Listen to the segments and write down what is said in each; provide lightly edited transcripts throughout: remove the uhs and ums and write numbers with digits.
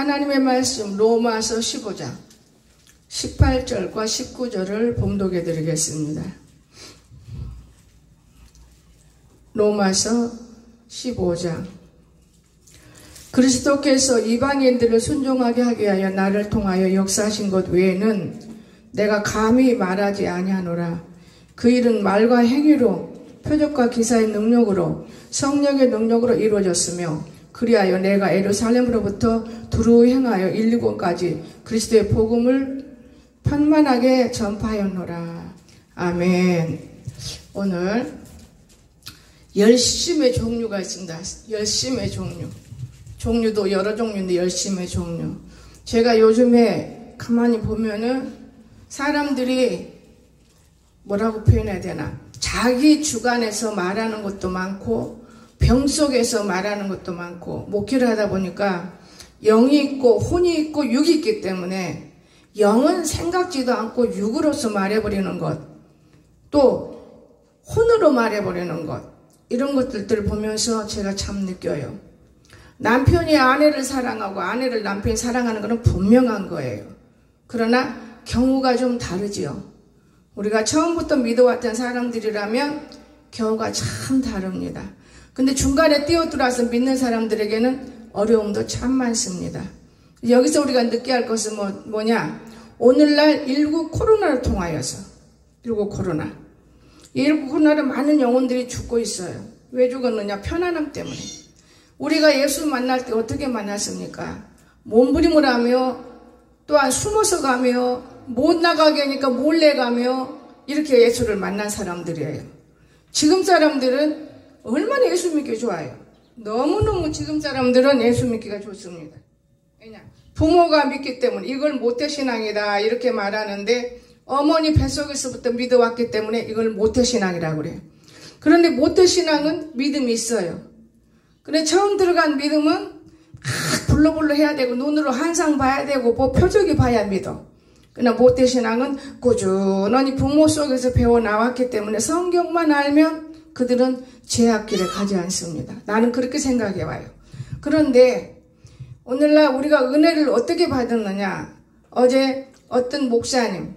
하나님의 말씀 로마서 15장 18절과 19절을 봉독해 드리겠습니다. 로마서 15장. 그리스도께서 이방인들을 순종하게 하기 위하여 나를 통하여 역사하신 것 외에는 내가 감히 말하지 아니하노라. 그 일은 말과 행위로 표적과 기사의 능력으로 성령의 능력으로 이루어졌으며 그리하여 내가 예루살렘으로부터 두루 행하여 일리곤까지 그리스도의 복음을 편만하게 전파하였노라. 아멘. 오늘 열심의 종류가 있습니다. 열심의 종류. 종류도 여러 종류인데 열심의 종류. 제가 요즘에 가만히 보면은 사람들이 뭐라고 표현해야 되나? 자기 주관에서 말하는 것도 많고 병 속에서 말하는 것도 많고 목회를 하다 보니까 영이 있고 혼이 있고 육이 있기 때문에 영은 생각지도 않고 육으로서 말해버리는 것, 또 혼으로 말해버리는 것, 이런 것들을 보면서 제가 참 느껴요. 남편이 아내를 사랑하고 아내를 남편이 사랑하는 것은 분명한 거예요. 그러나 경우가 좀 다르지요. 우리가 처음부터 믿어왔던 사람들이라면 경우가 참 다릅니다. 근데 중간에 뛰어들어와서 믿는 사람들에게는 어려움도 참 많습니다. 여기서 우리가 느껴야 할 것은 뭐냐? 오늘날 19 코로나를 통하여서 19 코로나. 이 19 코로나로 많은 영혼들이 죽고 있어요. 왜 죽었느냐? 편안함 때문에. 우리가 예수 만날 때 어떻게 만났습니까? 몸부림을 하며 또한 숨어서 가며 못 나가게 하니까 몰래 가며 이렇게 예수를 만난 사람들이에요. 지금 사람들은 얼마나 예수 믿기 좋아요. 너무너무 지금 사람들은 예수 믿기가 좋습니다. 왜냐? 부모가 믿기 때문에 이걸 모태신앙이다 이렇게 말하는데 어머니 뱃속에서부터 믿어왔기 때문에 이걸 모태신앙이라고 그래요. 그런데 모태신앙은 믿음이 있어요. 근데 처음 들어간 믿음은 불러불러 해야 되고 눈으로 한상 봐야 되고 뭐 표적이 봐야 믿어. 그러나 모태신앙은 꾸준히 부모 속에서 배워나왔기 때문에 성경만 알면 그들은 죄악길에 가지 않습니다. 나는 그렇게 생각해와요. 그런데 오늘날 우리가 은혜를 어떻게 받았느냐. 어제 어떤 목사님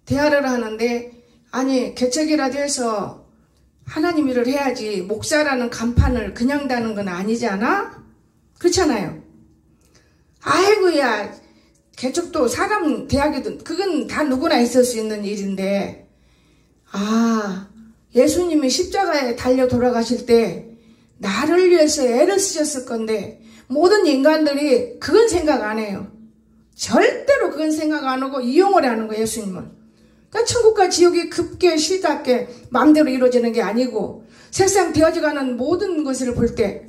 대화를 하는데 아니 개척이라도 해서 하나님 일을 해야지 목사라는 간판을 그냥 다는 건 아니지 않아? 그렇잖아요. 아이고야 개척도 사람 대학에도 그건 다 누구나 있을 수 있는 일인데 예수님이 십자가에 달려 돌아가실 때 나를 위해서 애를 쓰셨을 건데 모든 인간들이 그건 생각 안 해요. 절대로 그건 생각 안 하고 이용을 하는 거예요. 예수님을. 그러니까 천국과 지옥이 급게 시답게 마음대로 이루어지는 게 아니고 세상 되어져가는 모든 것을 볼 때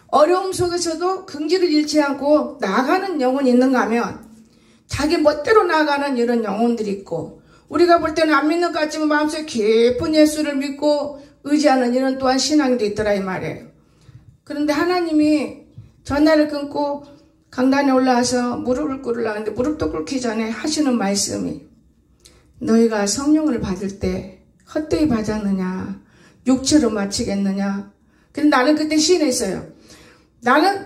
어려움 속에서도 긍지를 잃지 않고 나아가는 영혼이 있는가 하면 자기 멋대로 나아가는 이런 영혼들이 있고 우리가 볼 때는 안 믿는 것 같지만 마음속에 깊은 예수를 믿고 의지하는 이런 또한 신앙도 있더라 이 말이에요. 그런데 하나님이 전화를 끊고 강단에 올라와서 무릎을 꿇으려는데 무릎도 꿇기 전에 하시는 말씀이 너희가 성령을 받을 때 헛되이 받았느냐 육체로 마치겠느냐. 근데 나는 그때 시인했어요. 나는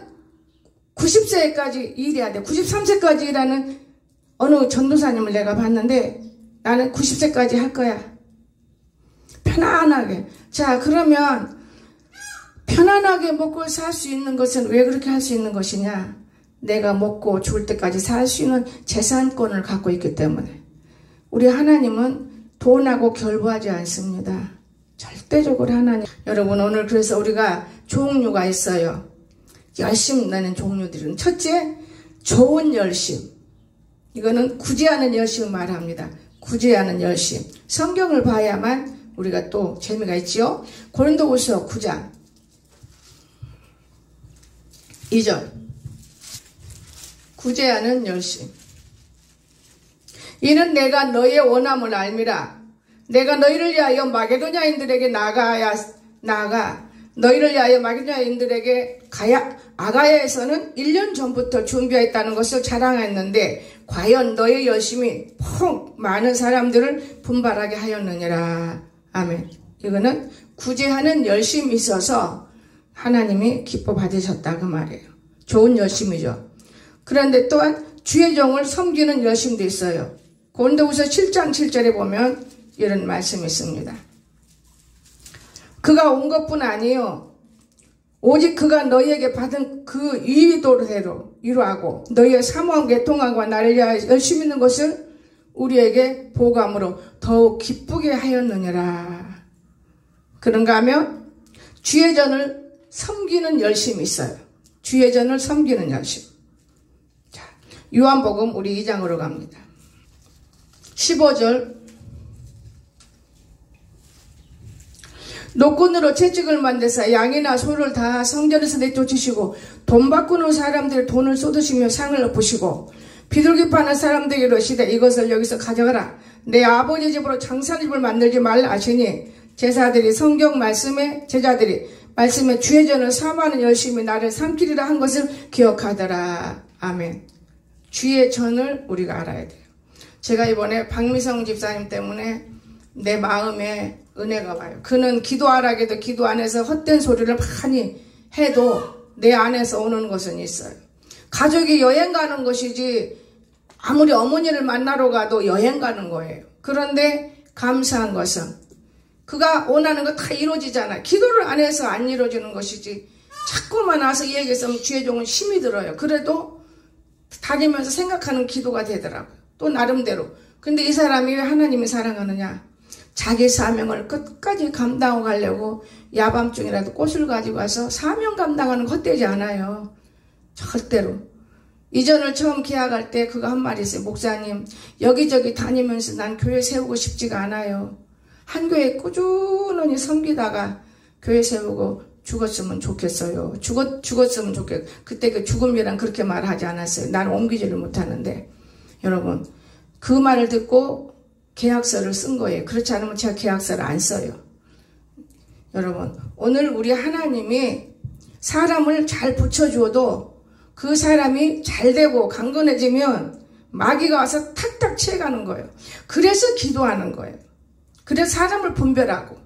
90세까지 일해야 돼. 93세까지 일하는 어느 전도사님을 내가 봤는데 나는 90세까지 할 거야. 편안하게. 자, 그러면 편안하게 먹고 살 수 있는 것은 왜 그렇게 할 수 있는 것이냐? 내가 먹고 죽을 때까지 살 수 있는 재산권을 갖고 있기 때문에. 우리 하나님은 돈하고 결부하지 않습니다. 절대적으로 하나님. 여러분 오늘 그래서 우리가 종류가 있어요. 열심 나는 종류들은 첫째, 좋은 열심. 이거는 구제하는 열심을 말합니다. 구제하는 열심. 성경을 봐야만 우리가 또 재미가 있지요. 고린도후서 9장 2절. 구제하는 열심. 이는 내가 너의 원함을 알미라. 내가 너희를 위하여 마게도냐인들에게 나가 너희를 위하여 마게도냐인들에게 아가야에서는 1년 전부터 준비했다는 것을 자랑했는데 과연 너의 열심이 많은 사람들을 분발하게 하였느니라. 아멘. 이거는 구제하는 열심이 있어서 하나님이 기뻐 받으셨다 그 말이에요. 좋은 열심이죠. 그런데 또한 주의 종을 섬기는 열심도 있어요. 고린도후서 7장 7절에 보면 이런 말씀이 있습니다. 그가 온 것뿐 아니요 오직 그가 너희에게 받은 그 의도대로 이루하고 너희의 사모한 계통함과 나를 위하여 열심히 있는 것을 우리에게 보감으로 더욱 기쁘게 하였느니라. 그런가 하면 주의 전을 섬기는 열심이 있어요. 주의 전을 섬기는 열심. 자, 요한복음 우리 2장으로 갑니다. 15절 노끈으로 채찍을 만드사 양이나 소를 다 성전에서 내쫓으시고 돈 바꾸는 사람들의 돈을 쏟으시며 상을 엎으시고 비둘기 파는 사람들에게 이르시되 이것을 여기서 가져가라. 내 아버지 집으로 장사집을 만들지 말라 하시니 제자들이 성경 말씀에 제자들이 말씀에 주의 전을 삼하는 열심히 나를 삼키리라 한 것을 기억하더라. 아멘. 주의 전을 우리가 알아야 돼요. 제가 이번에 박미성 집사님 때문에 내 마음에 은혜가 와요. 그는 기도하라기도 기도 안에서 헛된 소리를 많이 해도 내 안에서 오는 것은 있어요. 가족이 여행 가는 것이지 아무리 어머니를 만나러 가도 여행 가는 거예요. 그런데 감사한 것은 그가 원하는 거 다 이루어지잖아요. 기도를 안 해서 안 이루어지는 것이지 자꾸만 와서 이 얘기했으면 주의 종은 힘이 들어요. 그래도 다니면서 생각하는 기도가 되더라고요. 또 나름대로. 근데 이 사람이 왜 하나님이 사랑하느냐? 자기 사명을 끝까지 감당하고 가려고 야밤중이라도 꽃을 가지고 와서 사명 감당하는 거 헛되지 않아요. 절대로. 이전을 처음 계약할 때 그거 한 말이 있어요. 목사님 여기저기 다니면서 난 교회 세우고 싶지가 않아요. 한 교회 꾸준히 섬기다가 교회 세우고 죽었으면 좋겠어요. 죽었으면 좋겠어요. 그때 그 죽음이란 그렇게 말하지 않았어요. 나는 옮기지를 못하는데. 여러분 그 말을 듣고 계약서를 쓴 거예요. 그렇지 않으면 제가 계약서를 안 써요. 여러분 오늘 우리 하나님이 사람을 잘 붙여주어도 그 사람이 잘 되고 강건해지면 마귀가 와서 탁탁 채가는 거예요. 그래서 기도하는 거예요. 그래서 사람을 분별하고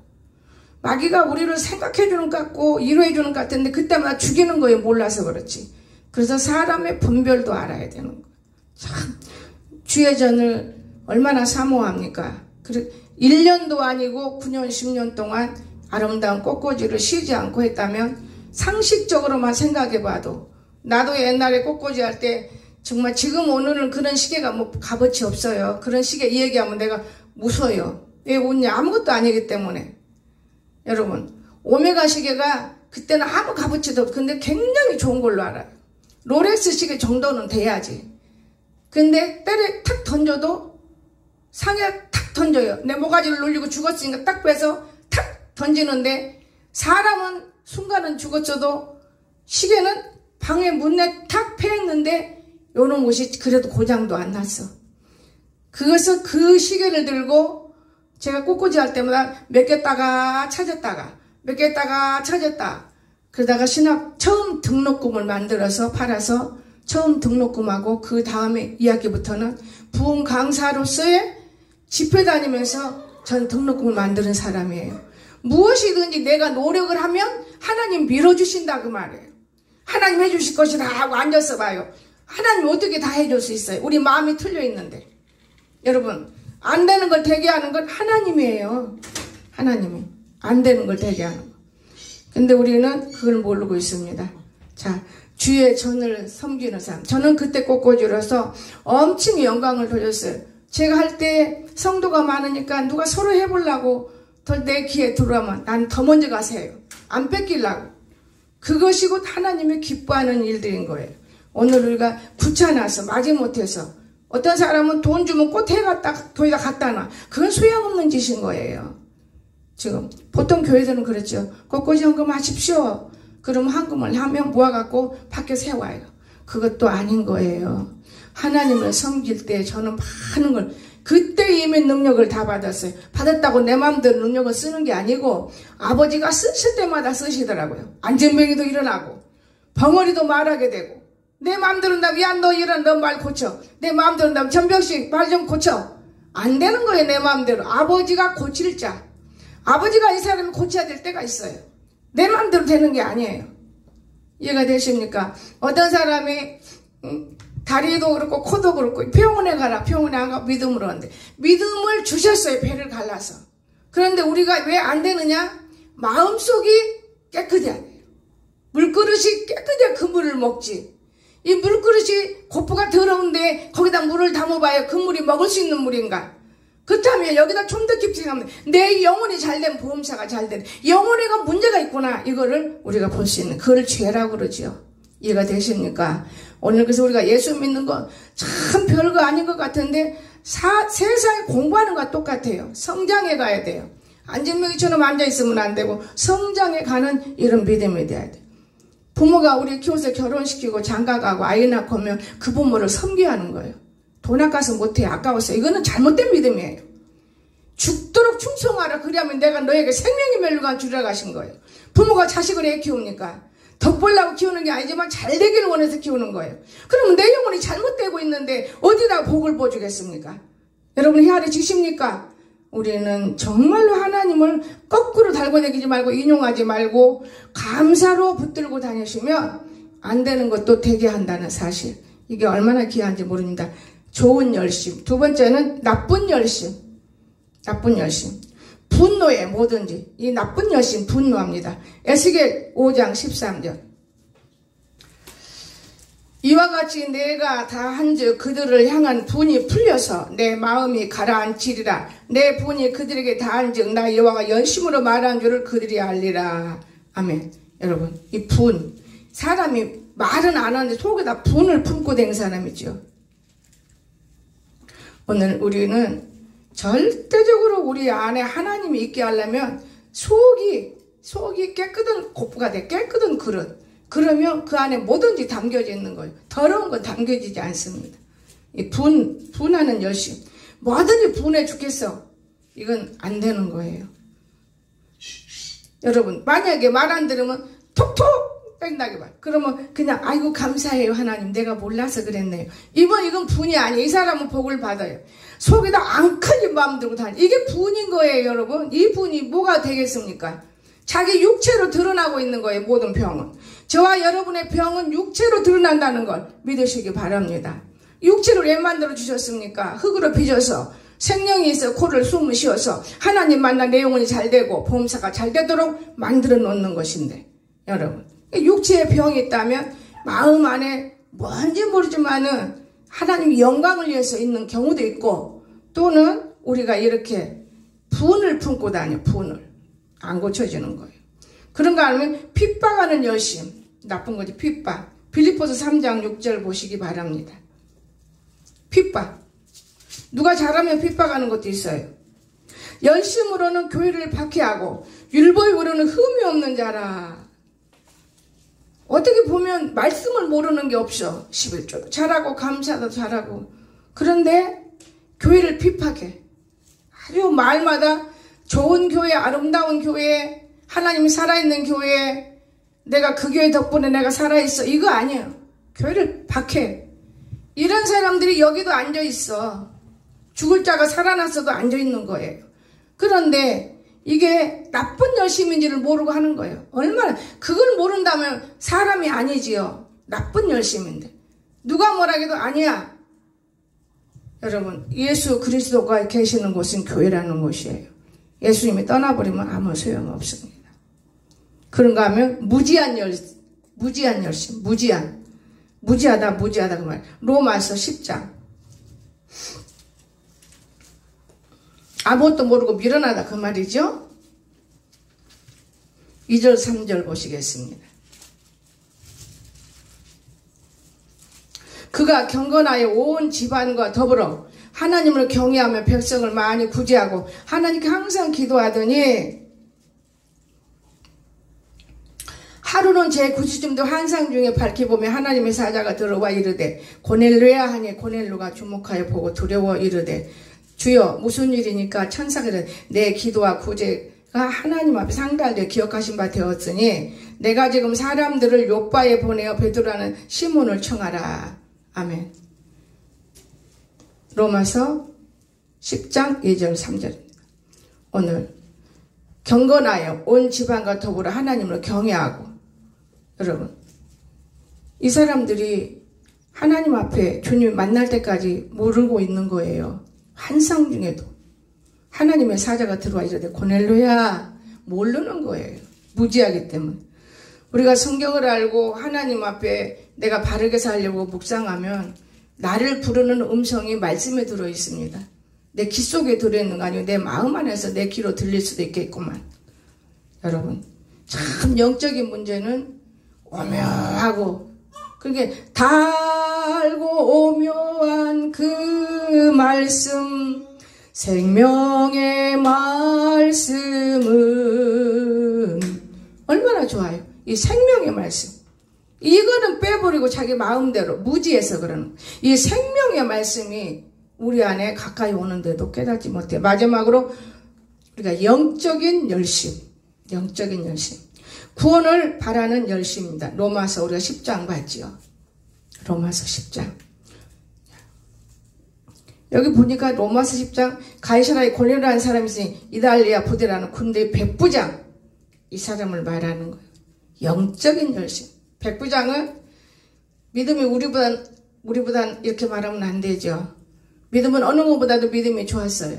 마귀가 우리를 생각해주는 것 같고 위로해주는 것 같은데 그때마다 죽이는 거예요. 몰라서 그렇지. 그래서 사람의 분별도 알아야 되는 거예요. 참 주의 전을 얼마나 사모합니까? 1년도 아니고 9년 10년 동안 아름다운 꽃꽂이를 쉬지 않고 했다면 상식적으로만 생각해봐도 나도 옛날에 꽃꽂이 할 때 정말 지금 오늘은 그런 시계가 뭐 값어치 없어요. 그런 시계 이 얘기하면 내가 무서워요. 왜 웃냐? 아무것도 아니기 때문에. 여러분 오메가 시계가 그때는 아무 값어치도 없고 근데 굉장히 좋은 걸로 알아요. 롤렉스 시계 정도는 돼야지. 근데 때를 탁 던져도 상에 탁 던져요. 내 모가지를 눌리고 죽었으니까 딱 빼서 탁 던지는데 사람은 순간은 죽었어도 시계는 방에 문에 탁 패했는데 요놈 옷이 그래도 고장도 안 났어. 그래서 그 시계를 들고 제가 꽃꽂이 할 때마다 몇 개 따가 찾았다가 몇 개 따가 찾았다. 그러다가 신학 처음 등록금을 만들어서 팔아서 처음 등록금하고 그 다음에 2학기부터는 부흥 강사로서의 집회 다니면서 전 등록금을 만드는 사람이에요. 무엇이든지 내가 노력을 하면 하나님 밀어주신다 그 말이에요. 하나님 해주실 것이다 하고 앉아서 봐요. 하나님 어떻게 다 해줄 수 있어요? 우리 마음이 틀려 있는데. 여러분 안 되는 걸 되게 하는 건 하나님이에요. 하나님이 안 되는 걸 되게 하는 거. 근데 우리는 그걸 모르고 있습니다. 자, 주의 전을 섬기는 사람. 저는 그때 꽃꽂이로서 엄청 영광을 돌렸어요. 제가 할 때 성도가 많으니까 누가 서로 해보려고 더 내 귀에 들어오면 난 더 먼저 가세요. 안 뺏기려고. 그것이 곧 하나님이 기뻐하는 일들인 거예요. 오늘 우리가 귀찮아서 마지못해서 어떤 사람은 돈 주면 꽃에 돈에다 갖다 놔. 그건 소용없는 짓인 거예요. 지금 보통 교회들은 그렇죠. 꽃꽂이 헌금 하십시오. 그럼 헌금을 하면 모아갖고 밖에 세워요. 그것도 아닌 거예요. 하나님을 섬길 때 저는 많은 걸 그때 이미 능력을 다 받았어요. 받았다고 내 마음대로 능력을 쓰는 게 아니고 아버지가 쓰실 때마다 쓰시더라고요. 안전병이도 일어나고 벙어리도 말하게 되고 내 마음대로 나 미안 너 일어나 너 말 고쳐. 내 마음대로 나 전병식 말 좀 고쳐. 안 되는 거예요. 내 마음대로. 아버지가 고칠 자. 아버지가 이 사람을 고쳐야 될 때가 있어요. 내 마음대로 되는 게 아니에요. 이해가 되십니까? 어떤 사람이 다리도 그렇고 코도 그렇고 병원에 가라. 병원에 안 가고 믿음으로 한대. 믿음을 주셨어요. 배를 갈라서. 그런데 우리가 왜 안 되느냐? 마음속이 깨끗해야 돼요. 물그릇이 깨끗해야 그 물을 먹지. 이 물그릇이 고프가 더러운데 거기다 물을 담아봐요. 그 물이 먹을 수 있는 물인가? 그렇다면 여기다 좀 더 깊이 생각하면 내 영혼이 잘된 보험사가 잘된 영혼에가 문제가 있구나. 이거를 우리가 볼 수 있는 그걸 죄라고 그러죠. 이해가 되십니까? 오늘 그래서 우리가 예수 믿는 거 참 별거 아닌 것 같은데 세상에 공부하는 것과 똑같아요. 성장해 가야 돼요. 안진명이처럼 앉아있으면 안 되고 성장해 가는 이런 믿음이 돼야 돼요. 부모가 우리 키워서 결혼시키고 장가가고 아이 낳고 오면 그 부모를 섬겨야 하는 거예요. 돈 아까서 못해. 아까워서. 이거는 잘못된 믿음이에요. 죽도록 충성하라. 그러면 내가 너에게 생명의 멸류관 주라 가신 거예요. 부모가 자식을 애 키웁니까? 덕보려고 키우는 게 아니지만 잘 되기를 원해서 키우는 거예요. 그러면 내 영혼이 잘못되고 있는데 어디다 복을 보여주겠습니까? 여러분 헤아리시십니까? 우리는 정말로 하나님을 거꾸로 달고 다니지 말고 인용하지 말고 감사로 붙들고 다니시면 안 되는 것도 되게 한다는 사실. 이게 얼마나 귀한지 모릅니다. 좋은 열심. 두 번째는 나쁜 열심. 나쁜 열심. 분노에 뭐든지 이 나쁜 열심 분노합니다. 에스겔 5장 13절. 이와 같이 내가 다 한즉 그들을 향한 분이 풀려서 내 마음이 가라앉히리라. 내 분이 그들에게 다한즉 나 여호와가 열심으로 말한 줄을 그들이 알리라. 아멘. 여러분 이 분, 사람이 말은 안 하는데 속에다 분을 품고 된 사람이죠. 오늘 우리는 절대적으로 우리 안에 하나님이 있게 하려면 속이 깨끗한 고프가 돼. 깨끗한 그릇. 그러면 그 안에 뭐든지 담겨져 있는 거예요. 더러운 건 담겨지지 않습니다. 이 분하는 열심. 뭐든지 분해 죽겠어. 이건 안 되는 거예요. 여러분 만약에 말 안 들으면 톡톡 뺀다게 봐. 그러면 그냥 아이고 감사해요 하나님 내가 몰라서 그랬네요. 이건 분이 아니에요. 이 사람은 복을 받아요. 속에다 앙칼린 마음 들고 다니. 이게 분인 거예요 여러분. 이 분이 뭐가 되겠습니까? 자기 육체로 드러나고 있는 거예요. 모든 병은. 저와 여러분의 병은 육체로 드러난다는 걸 믿으시기 바랍니다. 육체를 왜 만들어 주셨습니까? 흙으로 빚어서 생명이 있어 코를 숨을 쉬어서 하나님 만나 내 영혼이 잘 되고 보험사가 잘 되도록 만들어 놓는 것인데 여러분 육체에 병이 있다면 마음 안에 뭔지 모르지만은 하나님의 영광을 위해서 있는 경우도 있고 또는 우리가 이렇게 분을 품고 다녀. 분을 안 고쳐지는 거예요. 그런가 하면 핍박하는 열심. 나쁜 거지. 핍박. 빌립보서 3장 6절 보시기 바랍니다. 핍박. 누가 잘하면 핍박하는 것도 있어요. 열심으로는 교회를 박해하고 율법으로는 흠이 없는 자라. 어떻게 보면 말씀을 모르는 게 없어. 11조도 잘하고 감사도 잘하고. 그런데 교회를 핍박해. 아주 말마다 좋은 교회, 아름다운 교회, 하나님이 살아있는 교회, 내가 그 교회 덕분에 내가 살아있어. 이거 아니에요. 교회를 박해. 이런 사람들이 여기도 앉아있어. 죽을 자가 살아났어도 앉아있는 거예요. 그런데 이게 나쁜 열심인지를 모르고 하는 거예요. 얼마나 그걸 모른다면 사람이 아니지요. 나쁜 열심인데 누가 뭐라 해도 아니야. 여러분 예수 그리스도가 계시는 곳은 교회라는 곳이에요. 예수님이 떠나버리면 아무 소용없습니다. 그런가 하면 무지한 열심, 무지하다 그 말. 로마서 10장. 아무것도 모르고 미련하다 그 말이죠. 2절 3절 보시겠습니다. 그가 경건하여 온 집안과 더불어 하나님을 경외하며 백성을 많이 구제하고 하나님께 항상 기도하더니 하루는 제9시쯤도 환상 중에 밝히 보며 하나님의 사자가 들어와 이르되 고넬료야 하니 고넬료가 주목하여 보고 두려워 이르되 주여 무슨 일이니까 천사가 내 기도와 구제가 하나님 앞에 상달되어 기억하신 바 되었으니 내가 지금 사람들을 욥바에 보내어 베드로라는 시몬을 청하라. 아멘. 로마서 10장 2절 3절입니다. 오늘 경건하여 온 집안과 더불어 하나님을 경외하고 여러분 이 사람들이 하나님 앞에 주님 만날 때까지 모르고 있는 거예요. 환상 중에도 하나님의 사자가 들어와 이러되 고넬료야 모르는 거예요. 무지하기 때문에. 우리가 성경을 알고 하나님 앞에 내가 바르게 살려고 묵상하면 나를 부르는 음성이 말씀에 들어 있습니다. 내 귀 속에 들어있는 거 아니고 내 마음 안에서 내 귀로 들릴 수도 있겠구만. 여러분 참 영적인 문제는 오묘하고 그게 달고 오묘한 그 말씀 생명의 말씀은 얼마나 좋아요. 이 생명의 말씀 이거는 빼버리고 자기 마음대로 무지해서 그러는 이 생명의 말씀이 우리 안에 가까이 오는데도 깨닫지 못해. 마지막으로 우리가 영적인 열심 구원을 바라는 열심입니다. 로마서 우리가 10장 봤지요. 로마서 10장 여기 보니까 로마서 10장 가이사라에 고넬료라는 사람이 있으니 이달리아 부대라는 군대의 백부장 이 사람을 말하는 거예요. 영적인 열심. 백부장은 믿음이 우리보단 이렇게 말하면 안 되죠. 믿음은 어느 것보다도 믿음이 좋았어요.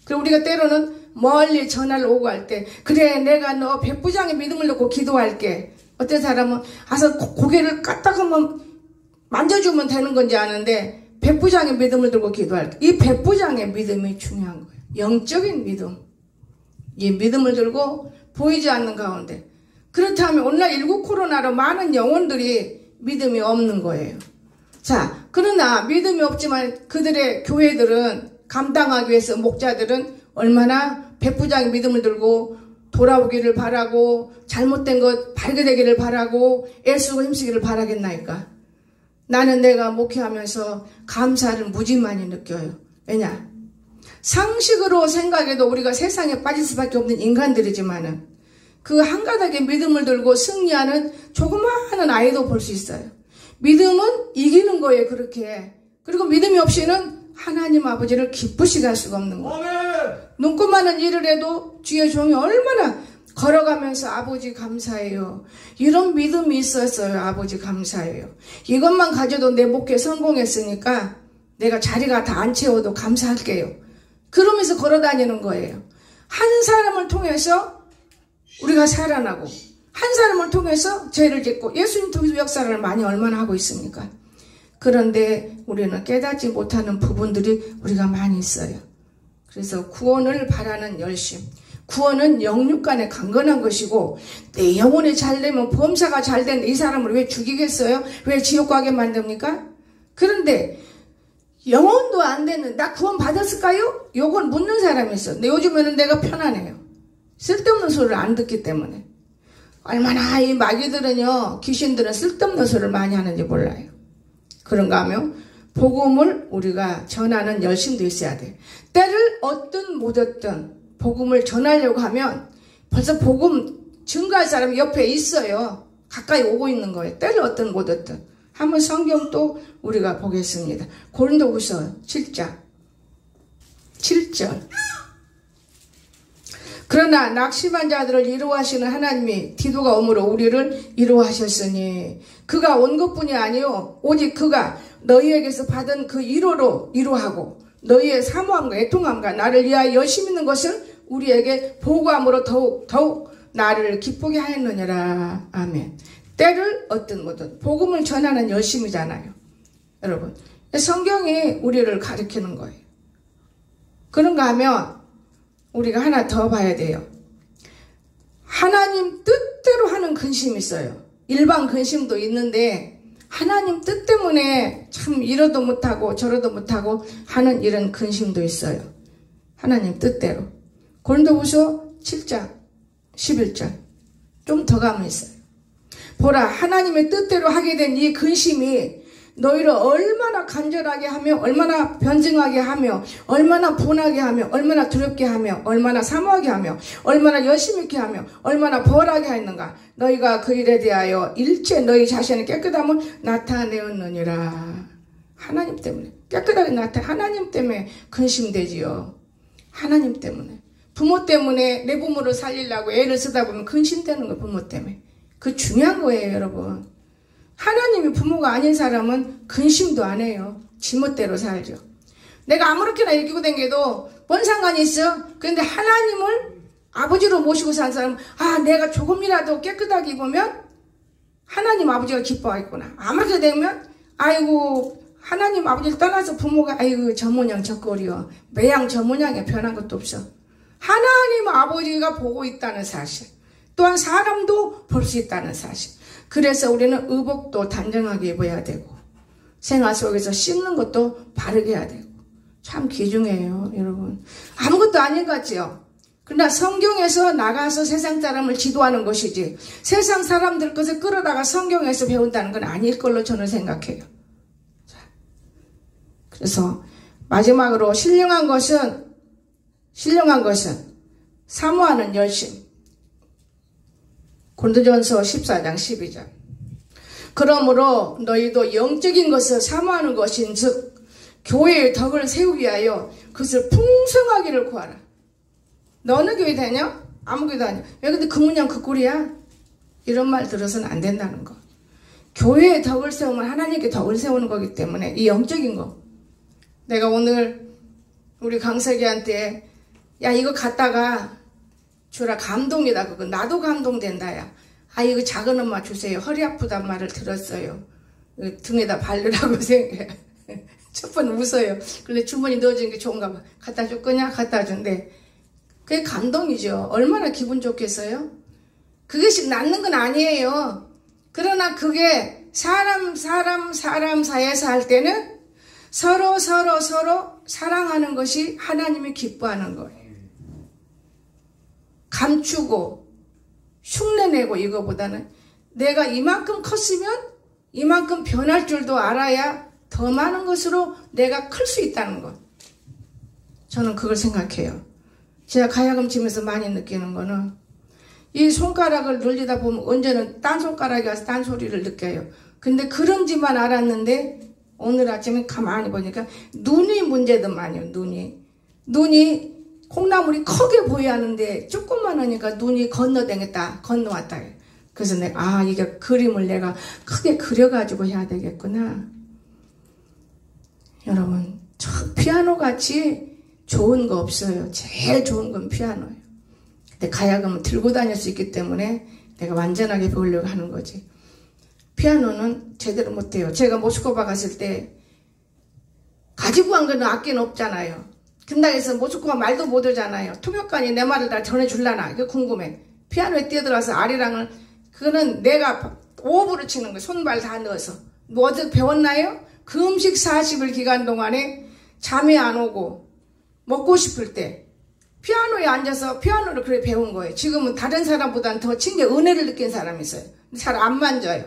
그리고 우리가 때로는 멀리 전화를 오고 할 때 그래 내가 너 백부장의 믿음을 놓고 기도할게. 어떤 사람은 가서 고개를 까딱 한번 만져주면 되는 건지 아는데 백부장의 믿음을 들고 기도할게. 이 백부장의 믿음이 중요한 거예요. 영적인 믿음. 이 믿음을 들고 보이지 않는 가운데 그렇다면 오늘날 일국 코로나로 많은 영혼들이 믿음이 없는 거예요. 자, 그러나 믿음이 없지만 그들의 교회들은 감당하기 위해서 목자들은 얼마나 백부장의 믿음을 들고 돌아오기를 바라고 잘못된 것 바르게 되기를 바라고 애쓰고 힘쓰기를 바라겠나이까. 나는 내가 목회하면서 감사를 무지 많이 느껴요. 왜냐? 상식으로 생각해도 우리가 세상에 빠질 수밖에 없는 인간들이지만은 그 한 가닥의 믿음을 들고 승리하는 조그마한 아이도 볼 수 있어요. 믿음은 이기는 거예요. 그렇게. 그리고 믿음이 없이는 하나님 아버지를 기쁘시게 할 수가 없는 거예요. 눈꼽만한 일을 해도 주의 종이 얼마나 걸어가면서 아버지 감사해요. 이런 믿음이 있었어요. 아버지 감사해요. 이것만 가져도 내 목회 성공했으니까 내가 자리가 다 안 채워도 감사할게요. 그러면서 걸어다니는 거예요. 한 사람을 통해서 우리가 살아나고 한 사람을 통해서 죄를 짓고 예수님 통해서 역사를 많이 얼마나 하고 있습니까? 그런데 우리는 깨닫지 못하는 부분들이 우리가 많이 있어요. 그래서 구원을 바라는 열심. 구원은 영육간에 강건한 것이고 내 영혼이 잘되면 범사가 잘된 이 사람을 왜 죽이겠어요? 왜 지옥 가게 만듭니까? 그런데 영혼도 안 되는 나 구원 받았을까요? 요걸 묻는 사람이 있어. 근데 요즘에는 내가 편안해요. 쓸데없는 소리를 안 듣기 때문에. 얼마나 이 마귀들은요, 귀신들은 쓸데없는 소리를 많이 하는지 몰라요. 그런가 하면 복음을 우리가 전하는 열심도 있어야 돼. 때를 얻든 못 얻든 복음을 전하려고 하면 벌써 복음 증거할 사람이 옆에 있어요. 가까이 오고 있는 거예요. 때를 얻든 못 얻든. 한번 성경 또 우리가 보겠습니다. 고린도후서 7장 7절. 그러나 낙심한 자들을 이루하시는 하나님이 디도가 오므로 우리를 이루하셨으니 그가 온 것뿐이 아니요 오직 그가 너희에게서 받은 그 위로로 이루하고 너희의 사모함과 애통함과 나를 위하여 열심 있는 것을 우리에게 보고함으로 더욱 나를 기쁘게 하였느니라. 아멘. 때를 얻든 뭐든 복음을 전하는 열심이잖아요. 여러분 성경이 우리를 가르치는 거예요. 그런가 하면 우리가 하나 더 봐야 돼요. 하나님 뜻대로 하는 근심이 있어요. 일반 근심도 있는데 하나님 뜻 때문에 참 이러도 못하고 저러도 못하고 하는 이런 근심도 있어요. 하나님 뜻대로. 고린도후서 7장 11절 좀 더 가면 있어요. 보라 하나님의 뜻대로 하게 된 이 근심이 너희를 얼마나 간절하게 하며 얼마나 변증하게 하며 얼마나 분하게 하며 얼마나 두렵게 하며 얼마나 사모하게 하며 얼마나 열심히 있게 하며 얼마나 벌하게 하였는가. 너희가 그 일에 대하여 일체 너희 자신의 깨끗함을 나타내었느니라. 하나님 때문에 깨끗하게 하나님 때문에 근심되지요. 하나님 때문에. 부모 때문에 내 부모를 살리려고 애를 쓰다 보면 근심되는 거예요. 부모 때문에. 그 중요한 거예요. 여러분. 하나님이 부모가 아닌 사람은 근심도 안 해요. 지멋대로 살죠. 내가 아무렇게나 이기고 다녀도 뭔 상관이 있어? 그런데 하나님을 아버지로 모시고 산 사람은 내가 조금이라도 깨끗하게 입으면 하나님 아버지가 기뻐하겠구나. 아무렇게 되면 아이고 하나님 아버지를 떠나서 부모가 아이고 저 모양 저 꼴이요. 매양 저 모양에 변한 것도 없어. 하나님 아버지가 보고 있다는 사실. 또한 사람도 볼 수 있다는 사실. 그래서 우리는 의복도 단정하게 입어야 되고 생활 속에서 씻는 것도 바르게 해야 되고 참 귀중해요 여러분. 아무것도 아닌 것 같지요. 그러나 성경에서 나가서 세상 사람을 지도하는 것이지 세상 사람들 것을 끌어다가 성경에서 배운다는 건 아닐 걸로 저는 생각해요. 그래서 마지막으로 신령한 것은 사모하는 열심. 고린도전서 14장 12절. 그러므로 너희도 영적인 것을 사모하는 것인즉 교회의 덕을 세우기 위하여 그것을 풍성하기를 구하라. 너 어느 교회 다녀? 아무 교회도 아니야. 야 근데 그 문양 그 꼴이야? 이런 말 들어서는 안 된다는 거. 교회의 덕을 세우면 하나님께 덕을 세우는 거기 때문에 이 영적인 거. 내가 오늘 우리 강석이한테 야 이거 갖다가 주라. 감동이다 그거. 나도 감동된다 야. 이거 작은 엄마 주세요. 허리 아프단 말을 들었어요. 등에다 바르라고 생각해. 첫 번 웃어요. 근데 주머니 넣어주는 게 좋은가 봐. 갖다 줄 거냐? 갖다 준대. 그게 감동이죠. 얼마나 기분 좋겠어요? 그것이 낫는 건 아니에요. 그러나 그게 사람 사이에서 할 때는 서로 사랑하는 것이 하나님이 기뻐하는 거예요. 감추고 흉내내고 이거보다는 내가 이만큼 컸으면 이만큼 변할 줄도 알아야 더 많은 것으로 내가 클 수 있다는 것. 저는 그걸 생각해요. 제가 가야금 치면서 많이 느끼는 거는 이 손가락을 늘리다 보면 언제는 딴 손가락이 와서 딴 소리를 느껴요. 근데 그런지만 알았는데 오늘 아침에 가만히 보니까 눈이 문제더만요. 눈이 콩나물이 크게 보여야 하는데 조금만 하니까 눈이 건너왔다. 그래서 내가 이게 그림을 내가 크게 그려가지고 해야 되겠구나. 여러분 피아노 같이 좋은 거 없어요. 제일 좋은 건 피아노예요. 근데 가야금은 들고 다닐 수 있기 때문에 내가 완전하게 배우려고 하는 거지. 피아노는 제대로 못해요. 제가 모스크바 갔을 때 가지고 간 거는 악기는 없잖아요. 근당에서 모스크바 말도 못 하잖아요. 통역관이 내 말을 다 전해줄라나 이게 궁금해. 피아노에 뛰어들어서 아리랑을 그거는 내가 오브로 치는 거예요. 손발 다 넣어서. 뭐 어디 배웠나요? 그 음식 40일 기간 동안에 잠이 안 오고 먹고 싶을 때 피아노에 앉아서 피아노를 그래 배운 거예요. 지금은 다른 사람보다는 더 진짜 은혜를 느낀 사람이 있어요. 잘 안 만져요.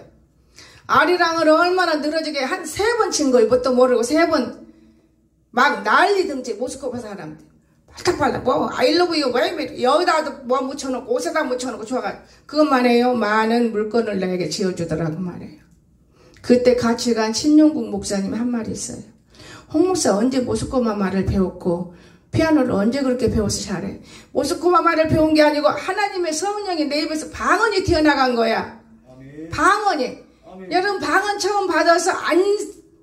아리랑을 얼마나 늘어지게 한 3번 친 거예요. 뭣도 모르고 3번 막 난리든지 모스크바 사람들 빨딱빨딱 뭐 I love you 왜 여기다도 뭐 묻혀놓고 옷에다 묻혀놓고 좋아가지고 그것만 해요. 많은 물건을 나에게 지어주더라고 말해요. 그때 같이 간 신용국 목사님이 한 말이 있어요. 홍 목사 언제 모스크바 말을 배웠고 피아노를 언제 그렇게 배워서 잘해? 모스크바 말을 배운 게 아니고 하나님의 성령이 내 입에서 방언이 튀어나간 거야. 아멘. 방언이. 아멘. 여러분 방언 처음 받아서 안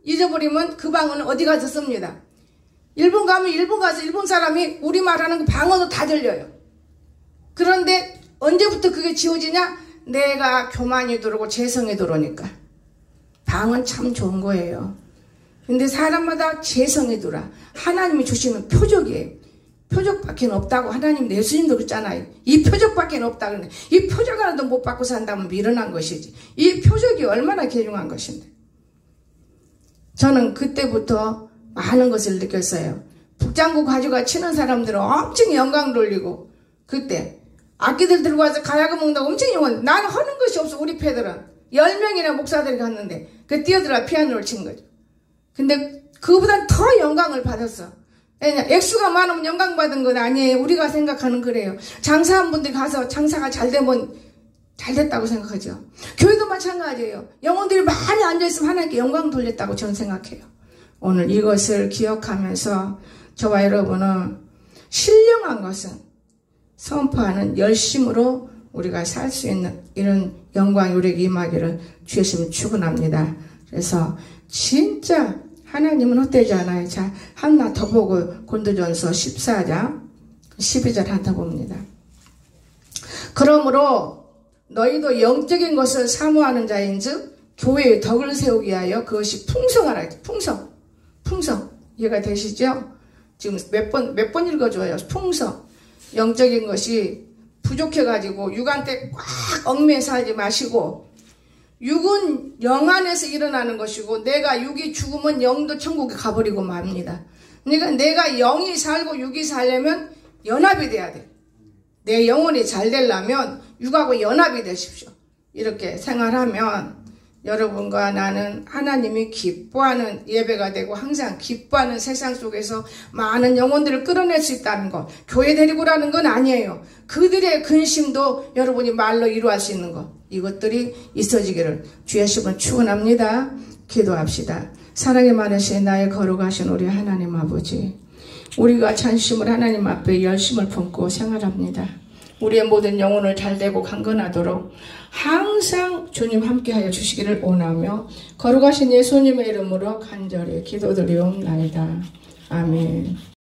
잊어버리면 그 방언은 어디 가서 씁니다. 일본 가면 일본 가서 일본 사람이 우리말 하는 그 방언도 다 들려요. 그런데 언제부터 그게 지워지냐? 내가 교만이 들어오고 재성이 들어오니까. 방언 참 좋은 거예요. 근데 사람마다 재성이 들어와. 하나님이 주시는 표적이에요. 표적밖에 없다고 하나님 예수님도 그랬잖아요. 이 표적밖에 없다. 그러는데 이 표적 하나도 못 받고 산다면 미련한 것이지. 이 표적이 얼마나 귀중한 것인데. 저는 그때부터 많은 것을 느꼈어요. 북장구 가져가 치는 사람들은 엄청 영광 돌리고 그때 악기들 들고 와서 가야금 먹는다고 엄청 영광. 나는 하는 것이 없어. 우리 패들은 10명이나 목사들이 갔는데 그 뛰어들어 피아노를 친 거죠. 근데 그보단 더 영광을 받았어. 액수가 많으면 영광 받은 건 아니에요. 우리가 생각하는 그래요. 장사한 분들이 가서 장사가 잘 되면 잘 됐다고 생각하죠. 교회도 마찬가지예요. 영혼들이 많이 앉아있으면 하나님께 영광 돌렸다고 저는 생각해요. 오늘 이것을 기억하면서 저와 여러분은 신령한 것은 선포하는 열심으로 우리가 살 수 있는 이런 영광이 우리에게 임하기를 주의 축원합니다. 그래서 진짜 하나님은 헛되지 않아요. 자, 하나 더 보고 고린도전서 14장 12절 하나 더 봅니다. 그러므로 너희도 영적인 것을 사모하는 자인즉 교회의 덕을 세우기 위하여 그것이 풍성하라. 풍성. 이해가 되시죠? 지금 몇 번 읽어줘요. 풍성. 영적인 것이 부족해가지고 육한테 꽉 얽매여 살지 마시고, 육은 영 안에서 일어나는 것이고 내가 육이 죽으면 영도 천국에 가버리고 맙니다. 그러니까 내가 영이 살고 육이 살려면 연합이 돼야 돼. 내 영혼이 잘 되려면 육하고 연합이 되십시오. 이렇게 생활하면 여러분과 나는 하나님이 기뻐하는 예배가 되고 항상 기뻐하는 세상 속에서 많은 영혼들을 끌어낼 수 있다는 것. 교회 데리고 라는 건 아니에요. 그들의 근심도 여러분이 말로 이루할 수 있는 것. 이것들이 있어지기를 주의 이름으로 축원합니다. 기도합시다. 사랑이 많으신 나의 거룩하신 우리 하나님 아버지, 우리가 찬심을 하나님 앞에 열심을 품고 생활합니다. 우리의 모든 영혼을 잘되고 강건하도록 항상 주님 함께하여 주시기를 원하며 거룩하신 예수님의 이름으로 간절히 기도드리옵나이다. 아멘.